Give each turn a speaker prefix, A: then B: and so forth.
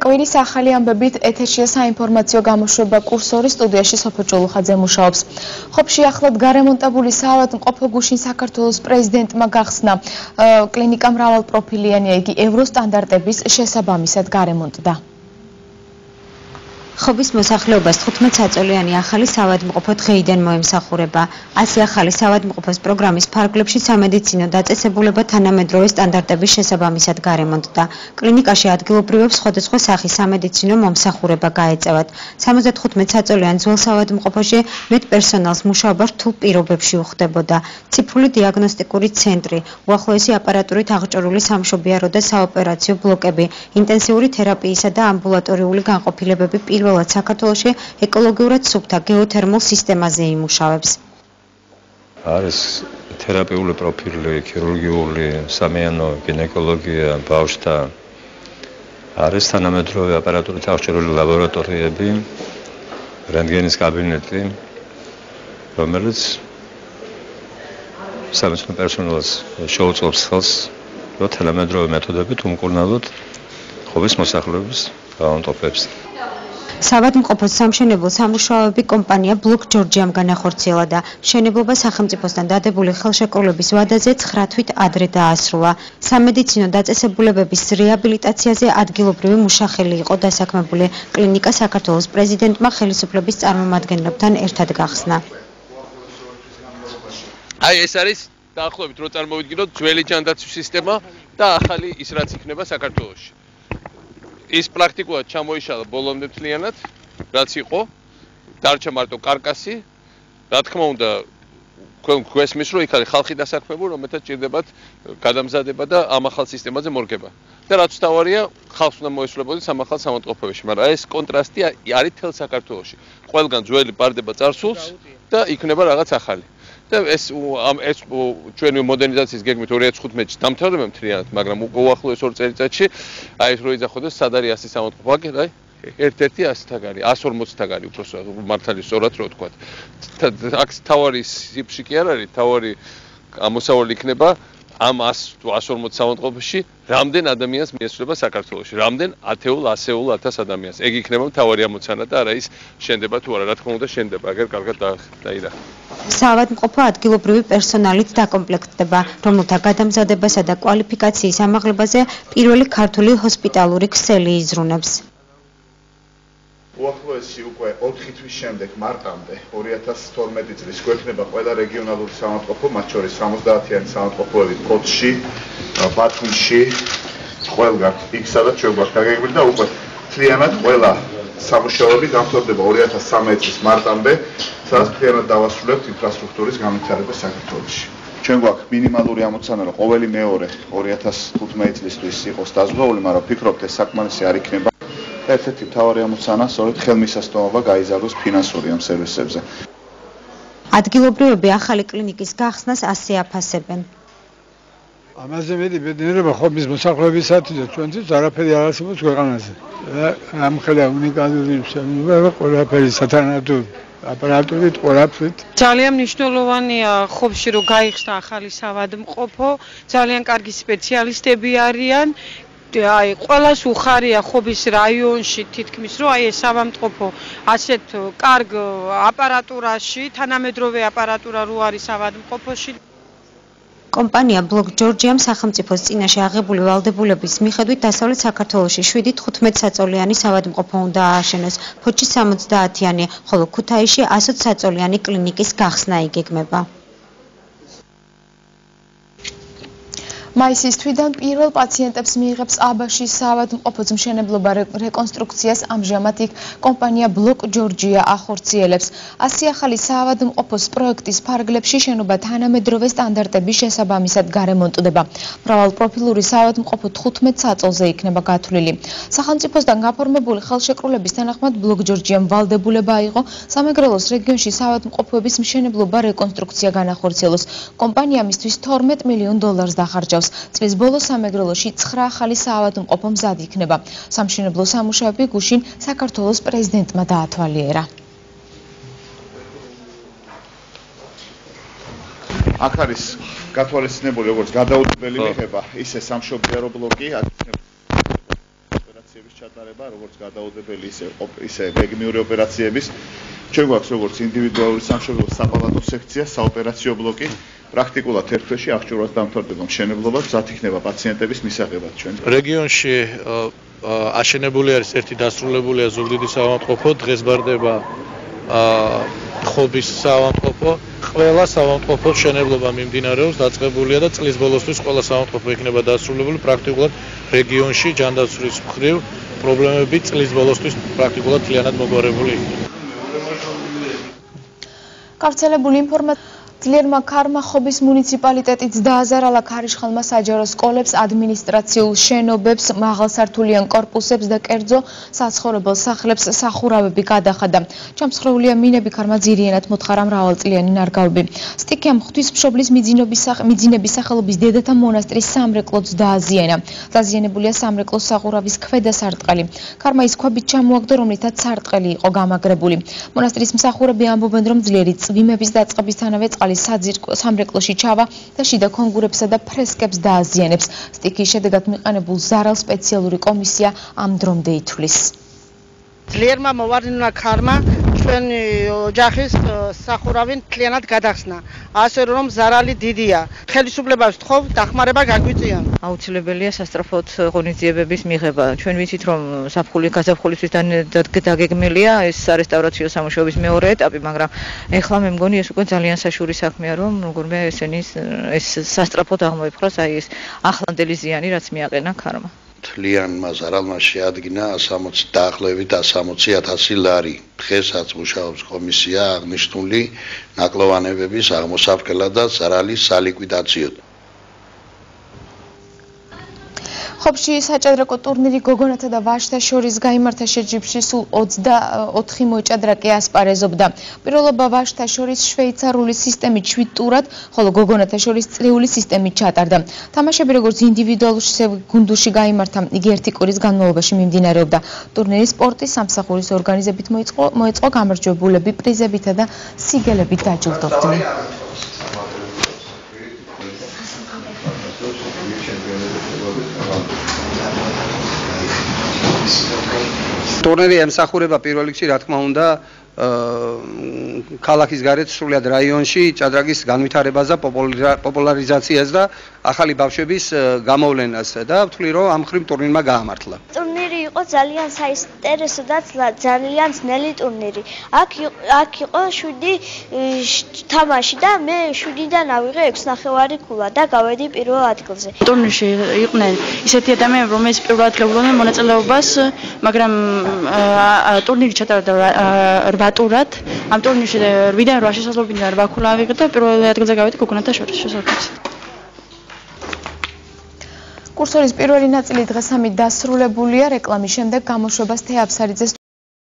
A: კვირის ახალი ამბებით ეთერშია საინფორმაციო გამოშვება კურსორი სტუდიაში სოფო ჭულუხაძე მუშაობს. ხობში ახლად გარემონტებული საავადმყოფო გუშინ საქართველოს პრეზიდენტმა გახსნა. კლინიკა მრავალპროფილიანია, იგი ევროსტანდარტების შესაბამისად გარემონტდა.
B: ხობის მოსახლეობას 15 საწოლიანი ახალი საავადმყოფო დღეიდან მოემსახურება. ასე ახალი საავადმყოფოს პროგრამის ფარგლებში სამედიცინო დაწესებულება თანამედროვე სტანდარტების შესაბამისად გარემონტდა. კლინიკაში ადგილობრივებს სხვადასხვა სახის სამედიცინო მომსახურება გაეწევათ. 75 საწოლიან ძველ საავადმყოფოში მეტ პერსონალს მუშაობა რთულ პირობებში უხდებოდა. ციფრული დიაგნოსტიკური ცენტრი, უახლოესი აპარატურით აღჭურვილი სამშობიარო და საოპერაციო ბლოკები, ინტენსიური თერაპიისა და ამბულატორიული განყოფილებები პირველად საქართველოში ეკოლოგიურად სუფთა გეოთერმულ სისტემაზე იმუშავებს.
C: არის თერაპიული პროფილი, ქირურგიული, სამიანო, გინეკოლოგია, ბავშვთა. არის თანამედროვე აპარატურით აღჭურვილი ლაბორატორიები, რენტგენის კაბინეტი, რომელიც სამედიცინო პერსონალს შეუწყობს ხელს, რომ თანამედროვე მეთოდებით უმკურნალოდ ხობის მოსახლეობის გაუმტყობს.
B: საავადმყოფოს სამშენებლო სამუშაოები კომპანია ბლოკ ჯორჯიამ განახორციელა და მშენებლობა სახელმწიფოსთან დადებული ხელშეკრულების ვადაზე 9 თვით ადრე დაასრულა. სამედიცინო დაწესებულებების რეაბილიტაციაზე ადგილობრივი მუშახელი იყო დასაქმებული. კლინიკა საქართველოს პრეზიდენტმა ხელისუფლების წარმომადგენლებთან ერთად გახსნა.
D: ეს არის დაახლოებით რო წარმოვიდგინოთ ძველი ჯანდაცვის სისტემა და ახალი ის რაც იქნება საქართველოში. ის პრაქტიკულად ჩამოიშალა ბოლომდე მთლიანად, რაც იყო, დარჩა მარტო კარკასი, რა თქმა უნდა, გვესმის, რომ იქ არის ხალხი დასაქმებული, რომელთაც ჭირდებათ გადამზადება და ამ ახალ სისტემაზე მორგება. და რაც თავარია, ხალხს უნდა მოესწრებოდეს ამ ახალ სამონტყოფოში, მაგრამ ეს კონტრასტი არის თელ საქართველოში. ყველგან ძველი პარდება წარსულს და იქნება რაღაც ახალი. და ეს ჩვენი მოდერნიზაციის გეგმით 2015-ში დამთავრდება მთლიანად, მაგრამ უახლოეს 2 წელიწადში აი ეს რო იძახოდეს სად არის 100 სამონტყოფო, აი ერთ-ერთი 100-თაგარი, 140-თაგარი უბრალოდ მართალი სწორად რო ვთქვა. აქ თავარი სიფში კი არ არის, თავარი ამოსავალი იქნება ამ 140 სამონტყოფოში რამდენ ადამიანს მიესწრება საქართველოში, რამდენ ათეულ, ასეულ, 1000 ადამიანს. ეგ იქნება თავარი ამოცანა და არა ის შენდება თუ არა, რა თქმა უნდა შენდება, აგერ კარგად დაირახა.
B: საავადმყოფო ადგილობრივი პერსონალით დაკომპლექტდება, რომელთა გადამზადებასა და კვალიფიკაციის ამაღლებაზე პირველი ქართული ჰოსპიტალური ქსელი იზრუნებს.
E: უახლოესი უკვე 4 თვის შემდეგ მარტამდე 2012 წლის გვექნება ყველა რეგიონალური საავადმყოფო, მათ შორის 70-იანი საავადმყოფოები ფოთში, ბათუმში, ყველგან იქ სადაც ჩვენ გვაქვს გაგეგმილი და უკვე მთლიანად ყველა სამუშაოები დამთავრდება 2013 წლის მარტამდე, სადაც მთლიანად დავასრულებთ ინფრასტრუქტურის განვითარებას საქართველოში. ჩვენ გვაქვს მინიმალური ამოცანა, რომ ყოველი მეორე 2015 წლისთვის იყოს დაზღვეული, მაგრამ ვფიქრობთ ეს საკმარისი არ იქნება. ერთ-ერთი მთავარი ამოცანა სწორედ ხელმისაწვდომობა გაიზარდოს ფინანსური ამ სერვისებზე.
B: ადგილობრივები ახალი კლინიკის გახსნას ასე აფასებენ.
F: ამაზე მეტი ბედნიერება ხობის მოსახლეობისათვის და ჩვენთვის არაფერი არ არსებობს ქვეყანაზე. ამ ხელა უნიკალური მშენებლობა ყველაფერი სათანადო აპარატურით ყველაფრით.
G: ძალიან მნიშვნელოვანია ხობში რომ გაიხსნა ახალი საავადმყოფო, ძალიან კარგი სპეციალისტები არიან. აი ყველას უხარია ხობის რაიონში თითქმის რომ აი ეს საავადმყოფო ასეთ კარგ აპარატურაში, თანამედროვე აპარატურა რო არის საავადმყოფოში.
B: კომპანია ბლოკ ჯორჯიამ სახელმწიფოს წინაშე აღებული ვალდებულების მიხედვით დასავლეთ საქართველოში 7-15 საწოლიანი საავადმყოფო უნდა ააშენოს, ფოთში 70-იანი, ხოლო ქუთაისში 120 საწოლიანი კლინიკის გახსნა იგეგმება.
A: მაისის თვიდან პირველ პაციენტებს მიიღებს აბაშის საავადმყოფოს მშენებლობა რეკონსტრუქციას ამჟამად იქ კომპანია ბლოკ ჯორჯია ახორციელებს. 100 ახალი საავადმყოფოს პროექტის ფარგლებში შენობა თანამედროვე სტანდარტების შესაბამისად გარემონტდება. მრავალპროფილური საავადმყოფო 15 საწოლზე იქნება გათვლილი. სახელმწიფოსგან გაფორმებული ხელშეკრულების თანახმად ბლოკ ჯორჯიამ ვალდებულება აიღო სამეგრელოს რეგიონში საავადმყოფოების მშენებლობა რეკონსტრუქცია განახორციელოს. კომპანია მისთვის $12 მილიონ დახარჯავს. წლის ბოლოს სამეგრელოში 9 ახალი საავადმყოფო მზად იქნება. სამშენებლო სამუშაოები გუშინ საქართველოს პრეზიდენტმა დაათვალიერა.
E: აქ არის გათვალისწინებული როგორც გადაუდებელი მიღება, ისე სამშობიარო ბლოკი, ოპერაციების ჩატარება, როგორც გადაუდებელი ისე გეგმიური ოპერაციების. ჩვენ გვაქვს როგორც ინდივიდუალური სამშობლოს საპალატო სექცია, საოპერაციო ბლოკი. პრაქტიკულად ერთ თვეში აღჭურვას დამთავრდება მშენებლობა, მზად იქნება პაციენტების მისაღებად ჩვენ.
H: რეგიონში აშენებული არის ერთი დასრულებულია ზუგდიდის საავადმყოფო, დღეს ბარდება ხობის საავადმყოფო. ყველა საავადმყოფოს მშენებლობა მიმდინარეობს, დაწყებულია და წლის ბოლოსთვის ყველა საავადმყოფო იქნება დასრულებული. პრაქტიკულად რეგიონში ჯანდაცვის მხრივ პრობლემები წლის ბოლოსთვის პრაქტიკულად მთლიანად მოგვარებული იქნება.
A: გავრცელებული ინფორმაცია ძლიერმა ქარმა ხობის მუნიციპალიტეტიც დააზარალა ქარიშხალმა საჯარო სკოლებს, ადმინისტრაციულ შენობებს, მაღალსართულიან კორპუსებს და კერძო საცხოვრებელ სახლებს სახურავები გადახადა. ჩამსხვრეულია მინები, ქარმა ძირიანად მოთხარა მრავალწლიანი ნარგავები. სტიქიამ ღვთისმშობლის მიძინების სახელობის დედათა მონასტრის სამრეკლოც დააზიანა. დაზიანებულია სამრეკლოს სახურავის ქვედა სარტყელი. ქარმა ის ქვებით ჩამოაგდო, რომლითაც სარტყელი იყო გამაგრებული. მონასტრის მსახურები ამბობენ, რომ ძლიერი წვიმების დაწყებისთანავე სამრეკლოში ჩავა და შიდა ქონგურებსა და ფრესკებს დააზიანებს. სტიქიის შედეგად მიყენებულ ზარალს სპეციალური კომისია ამ დრომდე ითვლის.
I: ძლიერმა მოვარდნა ქარმა ჩვენი ოჯახის სახურავი მთლიანად გადახსნა. ასე რომ ზარალი დიდია. ხელისუფლებას ვთხოვ, დახმარება გაგვიწიონ.
J: აუცილებელია სასწრაფოდ ღონისძიებების მიღება. ჩვენ ვიცით, რომ გაზაფხულისთვის დაგეგმილია ეს სარესტავრაციო სამუშაოების მეორე ეტაპი, მაგრამ ეხლა მე მგონი ეს უკვე ძალიან საშუური საქმეა, რომ როგორმე ეს სასწრაფოდ აღმოიფხვრას აი ეს ახლანდელი ზიანი, რაც მიაყენა ქარმა.
K: თლიანმა ზარალმა შეადგინა 160 დაახლოებით 160,000 ლარი. დღესაც მუშაობს კომისია აღნიშნული ნაკლოვანებების აღმოსაფრქელად და ზარალის სალიკვიდაციოდ.
A: ხობში საჭადრაკო ტურნირი გოგონათა და ვაჟთა შორის გაიმართა შეჯიბრში, სულ 24 მოჭადრაკე ასპარეზობდა. პირველობა ვაჟთა შორის შვეიცარიული სისტემით 7 ტურად, ხოლო გოგონათა შორის წრიული სისტემით ჩატარდა. თამაშები როგორც ინდივიდუალურ, ისე გუნდურში გაიმართა, იგი 1 კვირის განმავლობაში მიმდინარეობდა. ტურნირი სპორტის სამსახურის ორგანიზებით მოეწყო, გამარჯვებულები პრიზებითა და სიგელებით დაჯილდოვდნენ.
L: ტურნირი ემსახურება პირველ რიგში, რა თქმა უნდა, ქალაქის გარეთ სრულად რაიონში ჭადრაკის განვითარებას და პოპულარიზაციას და ახალი ბავშვების გამოვლენას და ვთვლი, რომ ამ ხრივ ტურნირმა გაამართლა.
M: ტურნირი იყო ძალიან საინტერესო და ძალიან ძნელი ტურნირი. აქ იყო 7 თამაში და მე 7-დან ავიღე 6.5 ქულა და გავედი პირველ ადგილზე.
N: ტურნირში იყვნენ ისეთი ადამიანები, რომლებიც პირველ ადგილობდნენ მონაწილეობას, მაგრამ ტურნირი ჩატარდა 8 ტურად. ამ ტურნირში 8-დან 8 შესაძლებლობიდან 8 ქულა ავიღე და პირველ ადგილზე გავედი გოგონათა შორის შესაბამისად.
A: კურსორის პირველი ნაწილი დღესამით დასრულებულია. რეკლამის შემდეგ გამოშვებას თეაფსარიძეს